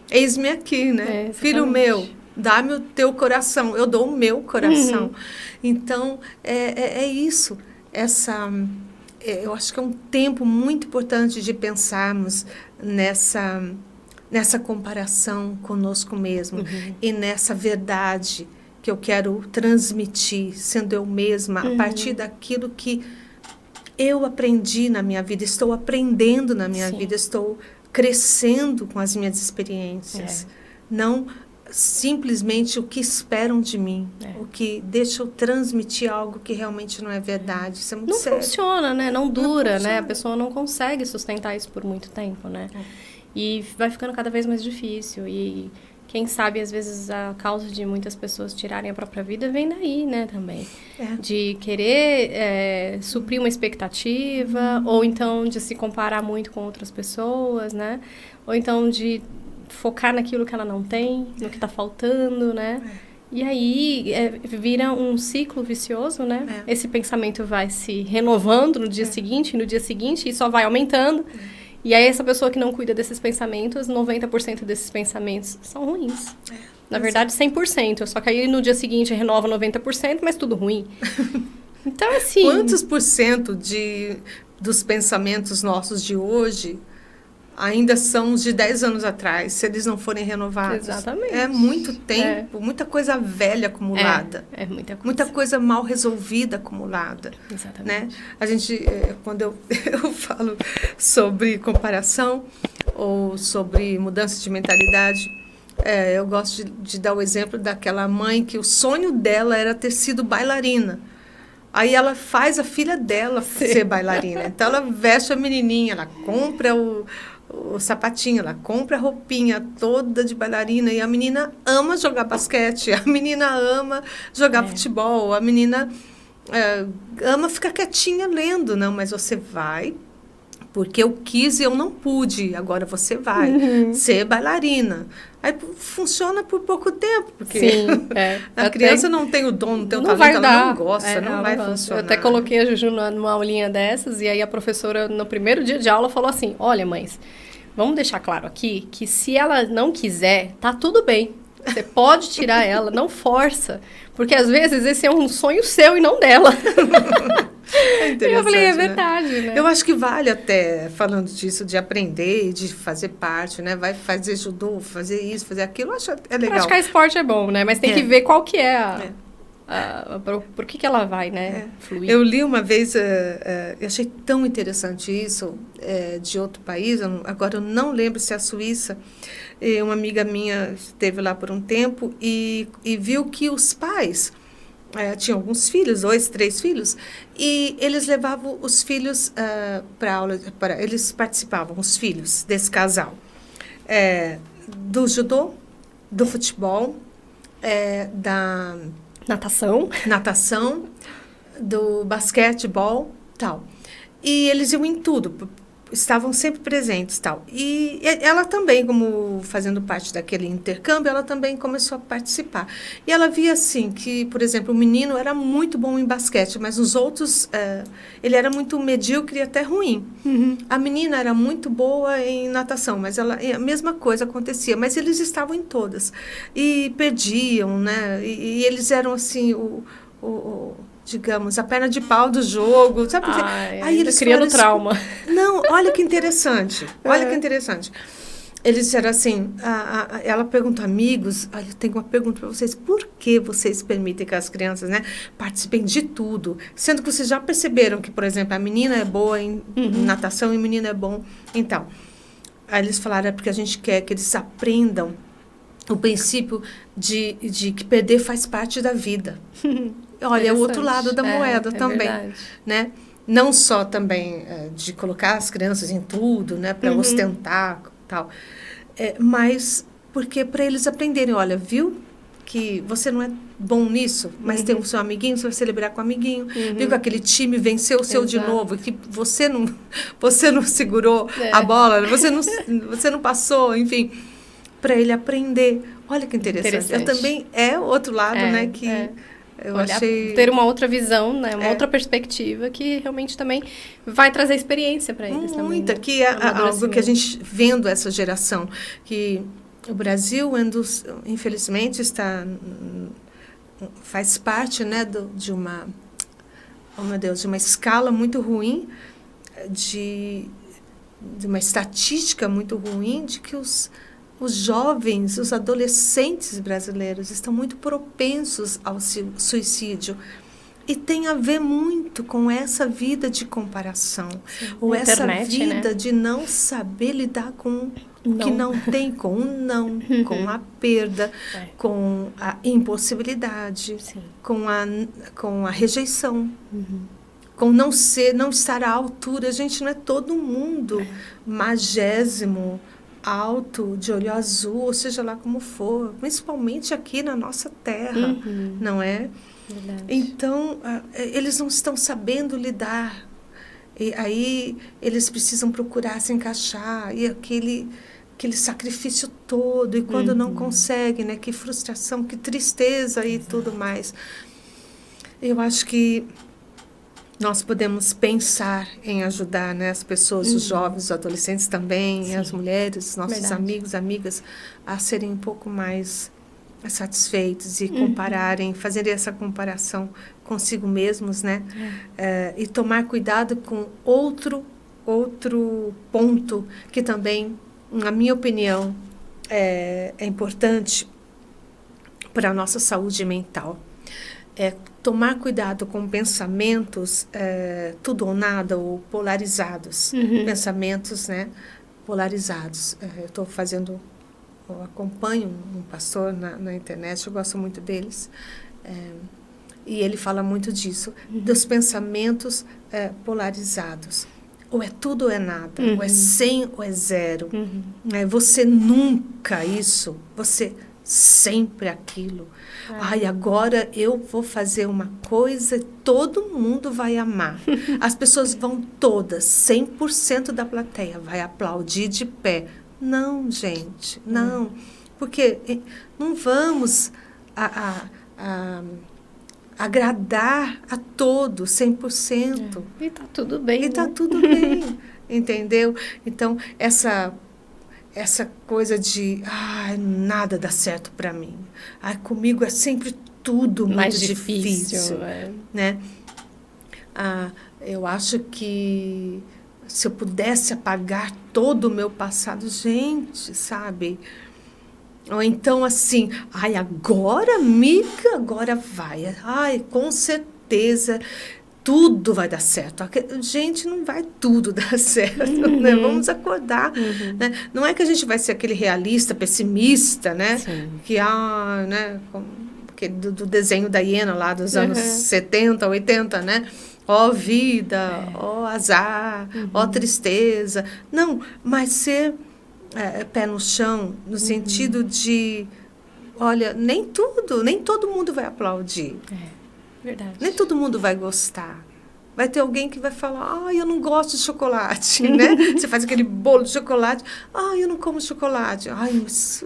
Eis-me aqui, né? Filho meu, dá-me o teu coração. Eu dou o meu coração. Então, é isso. Eu acho que é um tempo muito importante de pensarmos nessa comparação conosco mesmo e nessa verdade que eu quero transmitir, sendo eu mesma, a partir daquilo que eu aprendi na minha vida, estou aprendendo na minha vida, estou crescendo com as minhas experiências. Não simplesmente o que esperam de mim, o que deixa eu transmitir algo que realmente não é verdade. Isso é muito sério. Não funciona, né? Não dura, né? A pessoa não consegue sustentar isso por muito tempo, né? E vai ficando cada vez mais difícil. E quem sabe, às vezes, a causa de muitas pessoas tirarem a própria vida vem daí, né? Também. De querer suprir uma expectativa, ou então de se comparar muito com outras pessoas, né? Ou então de focar naquilo que ela não tem, no que está faltando, né? E aí vira um ciclo vicioso, né? Esse pensamento vai se renovando no dia seguinte, e só vai aumentando. E aí essa pessoa que não cuida desses pensamentos, 90% desses pensamentos são ruins. Na verdade, 100%. Só que aí no dia seguinte renova 90%, mas tudo ruim. Então, assim... Quantos por cento dos pensamentos nossos de hoje ainda são os de 10 anos atrás, se eles não forem renovados? Exatamente. É muito tempo, muita coisa velha acumulada. É muita coisa. Muita coisa mal resolvida acumulada. Exatamente. Né? A gente, quando eu falo sobre comparação ou sobre mudança de mentalidade, eu gosto de dar o exemplo daquela mãe que o sonho dela era ter sido bailarina. Aí ela faz a filha dela ser bailarina. Então, ela veste a menininha, ela compra o sapatinho, ela compra a roupinha toda de bailarina. E a menina ama jogar basquete, a menina ama jogar futebol, a menina ama ficar quietinha lendo. Não, mas você vai porque eu quis e eu não pude. Agora você vai ser bailarina. Aí funciona por pouco tempo, porque a criança não tem o dom, não tem o talento, ela não gosta, não vai funcionar. Eu até coloquei a Juju numa aulinha dessas, e aí a professora, no primeiro dia de aula, falou assim, olha, mães, vamos deixar claro aqui que se ela não quiser, tá tudo bem. Você pode tirar ela, não força. Porque às vezes esse é um sonho seu e não dela. É E eu falei, é né? verdade, né? Eu acho que vale até, falando disso, de aprender, de fazer parte, né? Vai fazer judô, fazer isso, fazer aquilo, eu acho é legal. Praticar esporte é bom, né? Mas tem que ver qual que é por que ela vai, né? Fluir. Eu li uma vez, eu achei tão interessante isso, de outro país, agora eu não lembro se é a Suíça, uma amiga minha esteve lá por um tempo e viu que os pais tinham alguns filhos, 2, 3 filhos, e eles levavam os filhos para aula, eles participavam, os filhos desse casal, do judô, do futebol, da natação, do basquetebol, tal. E eles iam em tudo, estavam sempre presentes, tal. E ela também, como fazendo parte daquele intercâmbio, ela também começou a participar. E ela via assim que, por exemplo, o menino era muito bom em basquete, mas os outros, ele era muito medíocre e até ruim. Uhum. A menina era muito boa em natação, mas a mesma coisa acontecia, mas eles estavam em todas. E perdiam, né? E eles eram assim, digamos, a perna de pau do jogo, sabe? Aí eles criando trauma. Não, olha que interessante, olha que interessante. Eles disseram assim, ela perguntou, amigos, olha, eu tenho uma pergunta para vocês, por que vocês permitem que as crianças, né, participem de tudo? Sendo que vocês já perceberam que, por exemplo, a menina é boa em natação e o menino é bom. Então, aí eles falaram, é porque a gente quer que eles aprendam o princípio de que perder faz parte da vida. Olha, é o outro lado da moeda também, né? Não só também de colocar as crianças em tudo, né, para ostentar, tal, mas porque para eles aprenderem, olha, viu que você não é bom nisso, mas tem o seu amiguinho, você vai celebrar com o amiguinho, viu que aquele time venceu o seu de novo, que você não segurou a bola, você não passou, enfim, para ele aprender. Olha que interessante. Eu também o outro lado, né, que eu achei... Ter uma outra visão, né? Uma outra perspectiva que realmente também vai trazer experiência para eles também. Muita, né? Que é algo que a gente, vendo essa geração, que o Brasil, infelizmente, faz parte, né, de uma escala muito ruim, de uma estatística muito ruim, de que os jovens, os adolescentes brasileiros estão muito propensos ao suicídio. E tem a ver muito com essa vida de comparação. Sim. Ou essa vida, né, de não saber lidar com o que não tem, com o não, com a perda, com a impossibilidade, com a rejeição. Com não estar à altura. Gente, não é todo mundo magésimo, alto, de olho azul, ou seja lá como for, principalmente aqui na nossa terra, não é? Verdade. Então, eles não estão sabendo lidar, e aí eles precisam procurar se encaixar, e aquele sacrifício todo, e quando não conseguem, né, que frustração, que tristeza e tudo mais. Eu acho que nós podemos pensar em ajudar, né, as pessoas, os jovens, os adolescentes também, as mulheres, nossos amigos, amigas, a serem um pouco mais satisfeitos e compararem, fazerem essa comparação consigo mesmos, né? E tomar cuidado com outro ponto que também, na minha opinião, é importante para a nossa saúde mental. Tomar cuidado com pensamentos tudo ou nada ou polarizados. Pensamentos, né, polarizados. Eu acompanho um pastor na internet, eu gosto muito deles, e ele fala muito disso, dos pensamentos polarizados. Ou é tudo ou é nada, ou é 100 ou é 0. Você nunca isso, você sempre aquilo. Ai, agora eu vou fazer uma coisa e todo mundo vai amar. As pessoas vão todas, 100% da plateia vai aplaudir de pé. Não, gente, não. Porque não vamos agradar a todos, 100%. E tá tudo bem. E tá tudo bem, entendeu? Então, essa essa coisa de, nada dá certo para mim. Comigo é sempre tudo muito mais difícil, né? Eu acho que se eu pudesse apagar todo o meu passado, gente, sabe? Ou então assim, agora, amiga, agora vai. Com certeza tudo vai dar certo. Gente, não vai tudo dar certo, né? Vamos acordar, né? Não é que a gente vai ser aquele realista, pessimista, né? Sim. Que, né? Do desenho da hiena lá dos anos 70, 80, né? Ó vida, ó azar, ó tristeza. Não, mas ser pé no chão, no sentido de, olha, nem todo mundo vai aplaudir. Verdade. Nem todo mundo vai gostar. Vai ter alguém que vai falar, eu não gosto de chocolate, né? Você faz aquele bolo de chocolate, eu não como chocolate. Mas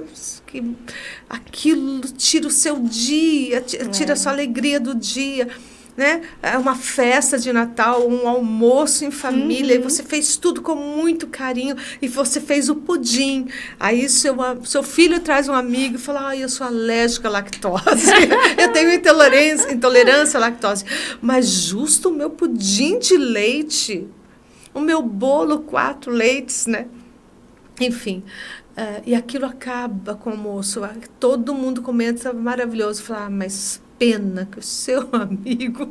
aquilo tira o seu dia, tira a sua alegria do dia, né? É uma festa de Natal, um almoço em família, e você fez tudo com muito carinho, e você fez o pudim. Aí seu filho traz um amigo e fala, eu sou alérgica à lactose, eu tenho intolerância à lactose. Mas justo o meu pudim de leite, o meu bolo 4 leites, né? Enfim, e aquilo acaba com o almoço. Todo mundo comenta, maravilhoso. Fala, mas pena que o seu amigo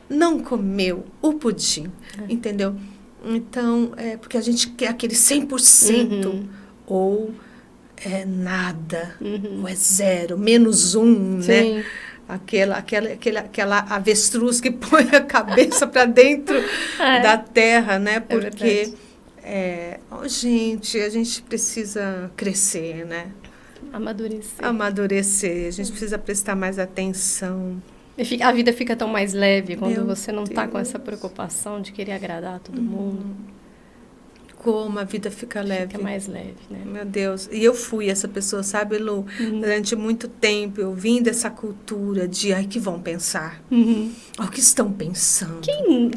não comeu o pudim, entendeu? Então, porque a gente quer aquele 100%, ou é nada, ou é 0, -1, né? Aquela avestruz que põe a cabeça para dentro da terra, né? Porque, gente, a gente precisa crescer, né? Amadurecer. A gente precisa prestar mais atenção. A vida fica tão mais leve quando você não está com essa preocupação de querer agradar a todo mundo. Como a vida fica leve. Fica mais leve, né? Meu Deus. E eu fui essa pessoa, sabe, Lu? Durante muito tempo, eu vim dessa cultura de, que vão pensar? O que estão pensando?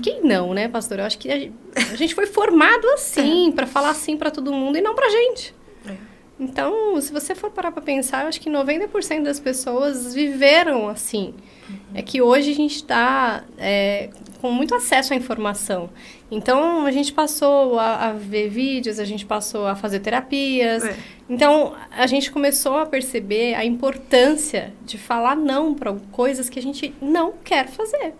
Quem não, né, pastor? Eu acho que a gente foi formado assim, para falar assim para todo mundo e não pra gente. Então, se você for parar para pensar, eu acho que 90% das pessoas viveram assim. É que hoje a gente está com muito acesso à informação. Então, a gente passou a ver vídeos, a gente passou a fazer terapias. Então, a gente começou a perceber a importância de falar não para coisas que a gente não quer fazer.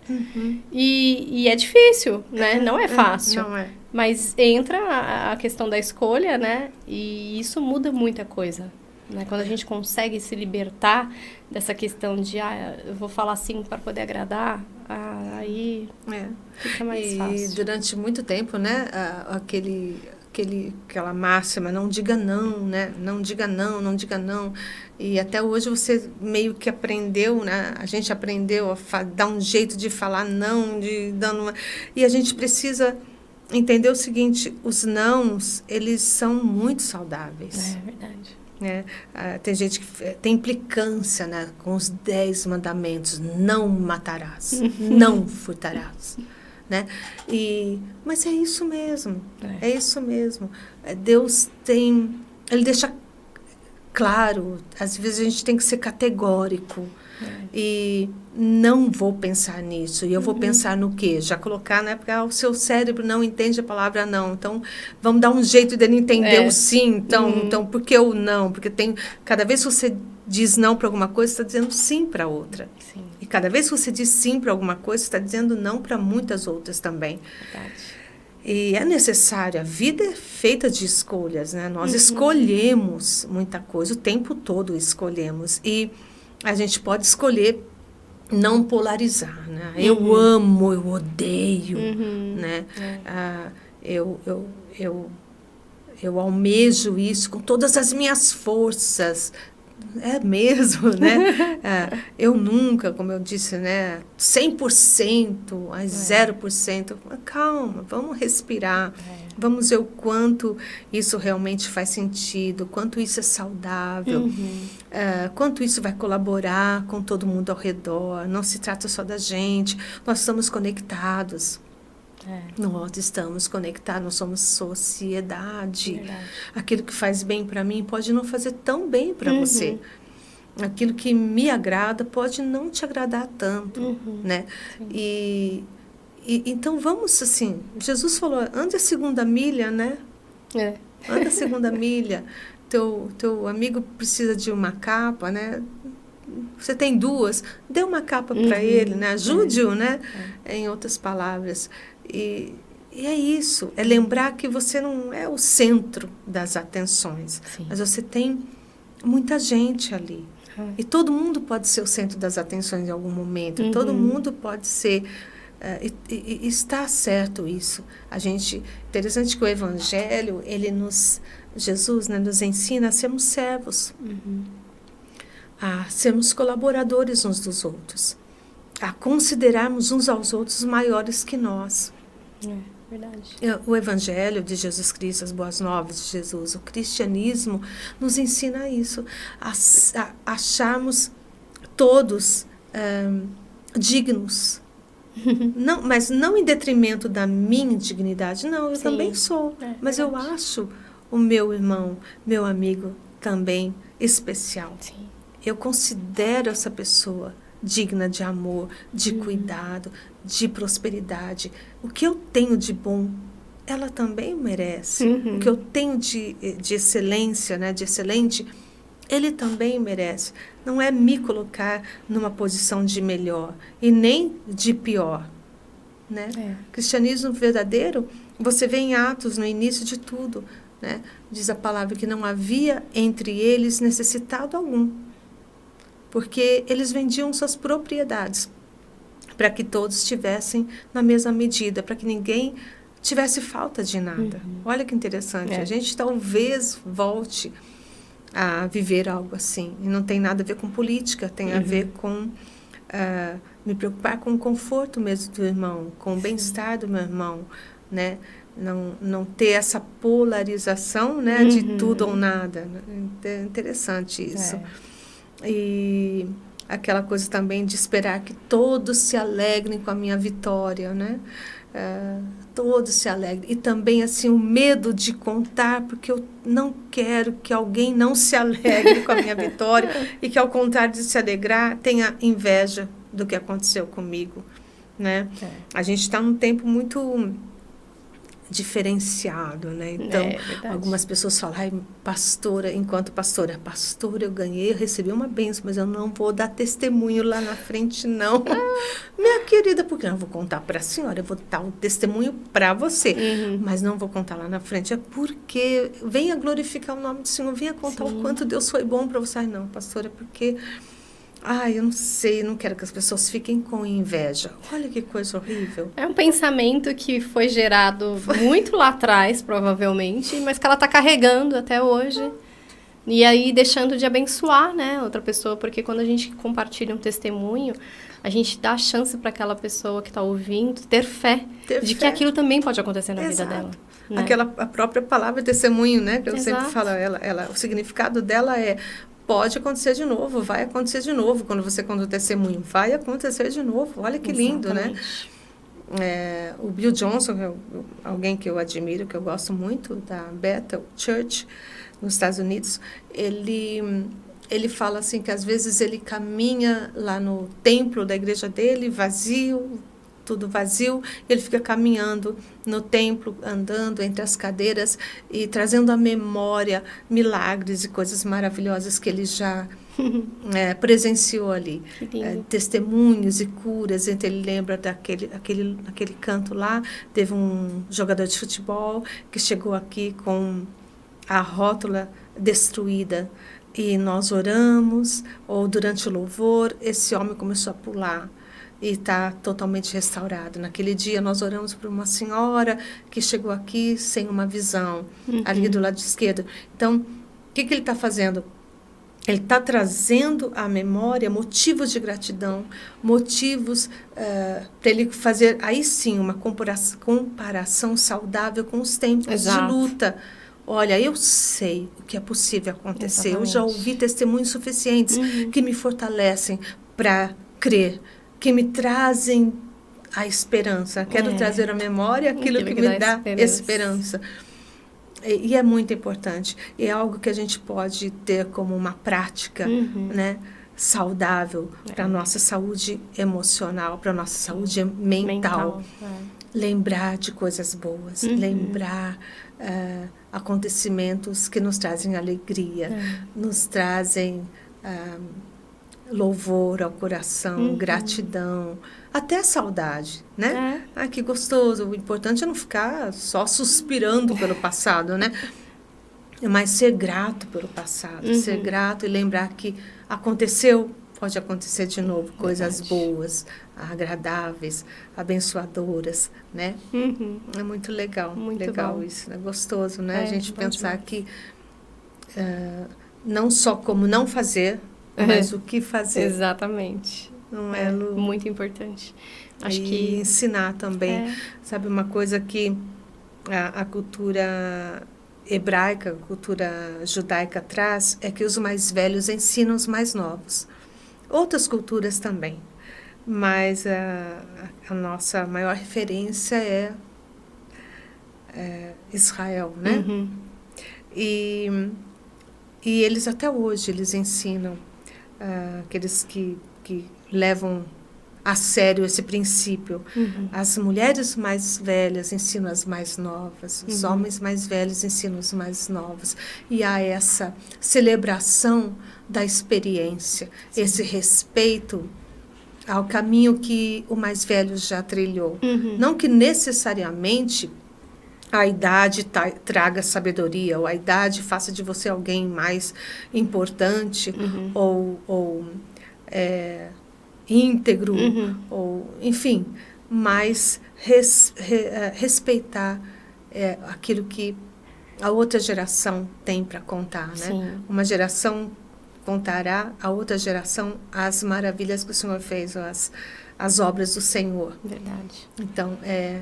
E é difícil, né? Não é fácil. Não é. Mas entra a questão da escolha, né? E isso muda muita coisa. Né? Quando a gente consegue se libertar dessa questão de, eu vou falar assim para poder agradar, aí fica mais fácil. E durante muito tempo, né? Aquela máxima, não diga não, né? Não diga não, não diga não. E até hoje você meio que aprendeu, né? A gente aprendeu a dar um jeito de falar não, e a gente precisa entender o seguinte, os nãos, eles são muito saudáveis. É verdade. Tem gente que tem implicância, né, com os 10 mandamentos. Não matarás, não furtarás. Né? Mas é isso mesmo. É isso mesmo. Deus ele deixa claro, às vezes a gente tem que ser categórico. E não vou pensar nisso. E eu vou pensar no quê? Já colocar, né? Porque o seu cérebro não entende a palavra não. Então, vamos dar um jeito dele entender o sim. Então, por que o não? Porque cada vez que você diz não para alguma coisa, você está dizendo sim para outra. Sim. E cada vez que você diz sim para alguma coisa, você está dizendo não para muitas outras também. Verdade. E é necessário, a vida é feita de escolhas, né? Nós escolhemos muita coisa, o tempo todo escolhemos. E a gente pode escolher não polarizar, né? Eu amo, eu odeio, né? Eu almejo isso com todas as minhas forças. É mesmo, né? Eu nunca, como eu disse, né? 100%, 0%. Calma, vamos respirar. Vamos ver o quanto isso realmente faz sentido, quanto isso é saudável, quanto isso vai colaborar com todo mundo ao redor. Não se trata só da gente, nós estamos conectados. Nós estamos conectados, nós somos sociedade. Verdade. Aquilo que faz bem para mim pode não fazer tão bem para você. Aquilo que me agrada pode não te agradar tanto, né? E então vamos assim, Jesus falou, ande a segunda milha, né? Anda a segunda milha. Teu amigo precisa de uma capa, né? Você tem duas, dê uma capa para ele, né? Ajude-o, né? Em outras palavras. E é isso, é lembrar que você não é o centro das atenções, mas você tem muita gente ali. E todo mundo pode ser o centro das atenções em algum momento, todo mundo pode ser... E está certo isso. Interessante que o Evangelho, Jesus, né, nos ensina a sermos servos, a sermos colaboradores uns dos outros, a considerarmos uns aos outros maiores que nós. Verdade. O Evangelho de Jesus Cristo, as boas novas de Jesus, o cristianismo nos ensina isso, a acharmos todos dignos. Não, mas não em detrimento da minha dignidade, não, eu também sou. Mas verdade. Eu acho o meu irmão, meu amigo também especial. Eu considero essa pessoa digna de amor, de cuidado, de prosperidade. O que eu tenho de bom, ela também merece. O que eu tenho de excelência, né, de excelente, ele também merece. Não é me colocar numa posição de melhor e nem de pior, né? Cristianismo verdadeiro, você vê em Atos, no início de tudo, né? Diz a palavra que não havia entre eles necessitado algum, porque eles vendiam suas propriedades para que todos estivessem na mesma medida, para que ninguém tivesse falta de nada. Olha que interessante. A gente talvez volte a viver algo assim. E não tem nada a ver com política, tem a ver com me preocupar com o conforto mesmo do irmão, com o bem-estar do meu irmão, né? Não ter essa polarização, né, de tudo ou nada. É interessante isso. E aquela coisa também de esperar que todos se alegrem com a minha vitória, né? Todos se alegrem. E também assim o medo de contar, porque eu não quero que alguém não se alegre com a minha vitória e que, ao contrário de se alegrar, tenha inveja do que aconteceu comigo, né? A gente está num tempo muito diferenciado, né? Então, algumas pessoas falam, ai, pastora, enquanto pastora, eu ganhei, eu recebi uma bênção, mas eu não vou dar testemunho lá na frente, não. Minha querida, porque eu não vou contar para a senhora, eu vou dar um testemunho para você, mas não vou contar lá na frente. É porque venha glorificar o nome do Senhor, venha contar o quanto Deus foi bom para você. Ai, não, pastora, é porque... eu não sei, não quero que as pessoas fiquem com inveja. Olha que coisa horrível. É um pensamento que foi gerado muito lá atrás, provavelmente, mas que ela está carregando até hoje. E aí deixando de abençoar, né, outra pessoa, porque quando a gente compartilha um testemunho, a gente dá a chance para aquela pessoa que está ouvindo ter fé de que aquilo também pode acontecer na vida dela. Né? A própria palavra testemunho, né, que eu sempre falo, o significado dela é... Pode acontecer de novo, vai acontecer de novo. Quando você conta o testemunho, vai acontecer de novo. Olha que lindo, né? O Bill Johnson, alguém que eu admiro, que eu gosto muito, da Bethel Church, nos Estados Unidos, ele fala assim que às vezes ele caminha lá no templo da igreja dele, vazio, tudo vazio, ele fica caminhando no templo, andando entre as cadeiras e trazendo à memória milagres e coisas maravilhosas que ele já presenciou ali. Testemunhos e curas. Então ele lembra daquele canto lá, teve um jogador de futebol que chegou aqui com a rótula destruída e nós oramos, ou durante o louvor, esse homem começou a pular e está totalmente restaurado. Naquele dia nós oramos por uma senhora que chegou aqui sem uma visão, ali do lado esquerdo. Então, o que ele está fazendo? Ele está trazendo à memória motivos de gratidão, motivos para ele fazer, aí sim, uma comparação saudável com os tempos de luta. Olha, eu sei o que é possível acontecer. Exatamente. Eu já ouvi testemunhos suficientes que me fortalecem para crer, que me trazem a esperança. Quero trazer à memória aquilo que me dá esperança. E é muito importante. É algo que a gente pode ter como uma prática, né, saudável para a nossa saúde emocional, para a nossa saúde mental. Lembrar de coisas boas, lembrar acontecimentos que nos trazem alegria, nos trazem louvor ao coração, gratidão, até saudade, né? Que gostoso. O importante é não ficar só suspirando pelo passado, né? Mas ser grato pelo passado, ser grato e lembrar que aconteceu, pode acontecer de novo, coisas boas, agradáveis, abençoadoras, né? É muito legal, legal isso, é gostoso, né? A gente pensar que não só como não fazer, mas o que fazer. Exatamente. Não é, Lu? Muito importante. Acho e que ensinar também. Sabe, uma coisa que a cultura hebraica, a cultura judaica traz, é que os mais velhos ensinam os mais novos. Outras culturas também. Mas a nossa maior referência é Israel, né? E eles até hoje, eles ensinam aqueles que levam a sério esse princípio. As mulheres mais velhas ensinam as mais novas, os homens mais velhos ensinam os mais novos. E há essa celebração da experiência, esse respeito ao caminho que o mais velho já trilhou. Não que necessariamente a idade traga sabedoria, ou a idade faça de você alguém mais importante, ou íntegro, ou enfim, mas respeitar aquilo que a outra geração tem para contar, né? Sim. Uma geração contará a outra geração as maravilhas que o Senhor fez, as obras do Senhor. Verdade. Então, é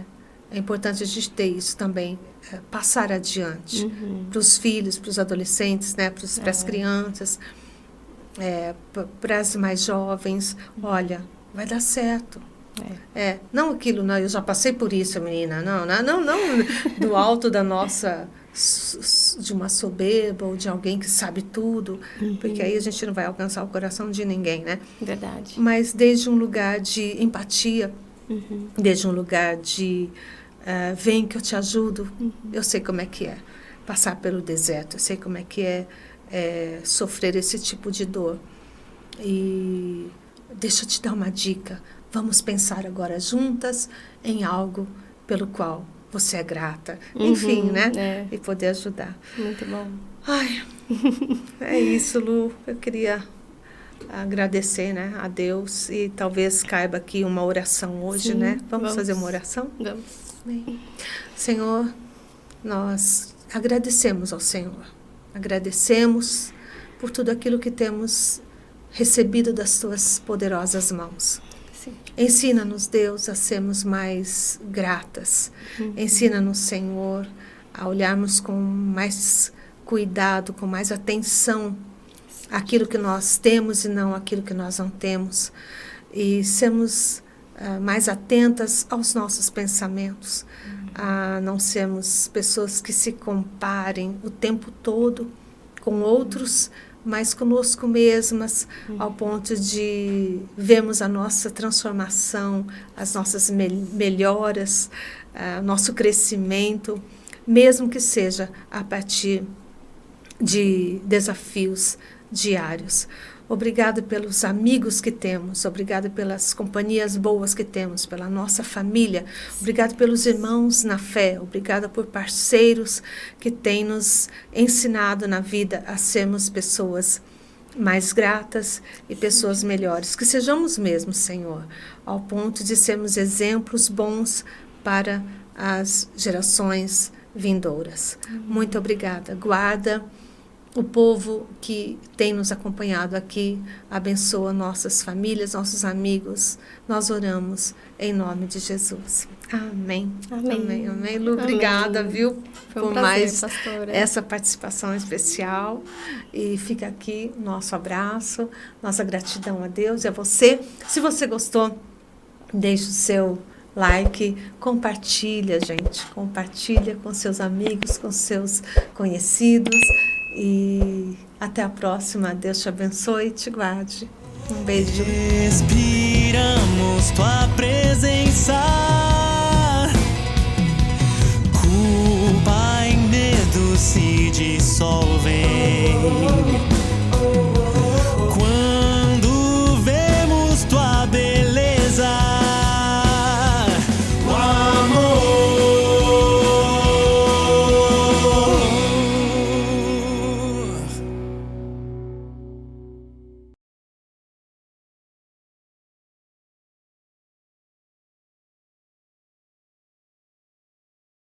importante a gente ter isso também, passar adiante para os filhos, para os adolescentes, né, para as crianças, para as mais jovens. Olha, vai dar certo. Não aquilo, não, eu já passei por isso, menina. Não do alto da nossa, de uma soberba ou de alguém que sabe tudo, porque aí a gente não vai alcançar o coração de ninguém, né? Verdade. Mas desde um lugar de empatia, desde um lugar de vem que eu te ajudo, eu sei como é que é passar pelo deserto, eu sei como é que é sofrer esse tipo de dor. E deixa eu te dar uma dica, vamos pensar agora juntas em algo pelo qual você é grata, enfim, né? E poder ajudar. Muito bom. Ai, é isso, Lu, eu queria agradecer, né, a Deus, e talvez caiba aqui uma oração hoje. Sim, né? Vamos fazer uma oração? Vamos. Bem, Senhor, nós agradecemos ao Senhor. Agradecemos por tudo aquilo que temos recebido das tuas poderosas mãos. Sim. Ensina-nos, Deus, a sermos mais gratas. Ensina-nos, Senhor, a olharmos com mais cuidado, com mais atenção aquilo que nós temos e não aquilo que nós não temos. E sermos mais atentas aos nossos pensamentos, a não sermos pessoas que se comparem o tempo todo com outros, mas conosco mesmas, ao ponto de vermos a nossa transformação, as nossas melhoras, nosso crescimento, mesmo que seja a partir de desafios diários. Obrigada pelos amigos que temos, obrigada pelas companhias boas que temos, pela nossa família, obrigada pelos irmãos na fé, obrigada por parceiros que têm nos ensinado na vida a sermos pessoas mais gratas e pessoas melhores. Que sejamos mesmo, Senhor, ao ponto de sermos exemplos bons para as gerações vindouras. Muito obrigada. Guarda o povo que tem nos acompanhado aqui, abençoa nossas famílias, nossos amigos. Nós oramos em nome de Jesus. Amém. Amém. Amém. Amém. Lu, obrigada, viu? Foi um por prazer, mais pastora. Essa participação especial. E fica aqui nosso abraço, nossa gratidão a Deus e a você. Se você gostou, deixe o seu like, compartilha, gente. Compartilha com seus amigos, com seus conhecidos. E até a próxima. Deus te abençoe e te guarde. Um beijo. Respiramos tua presença.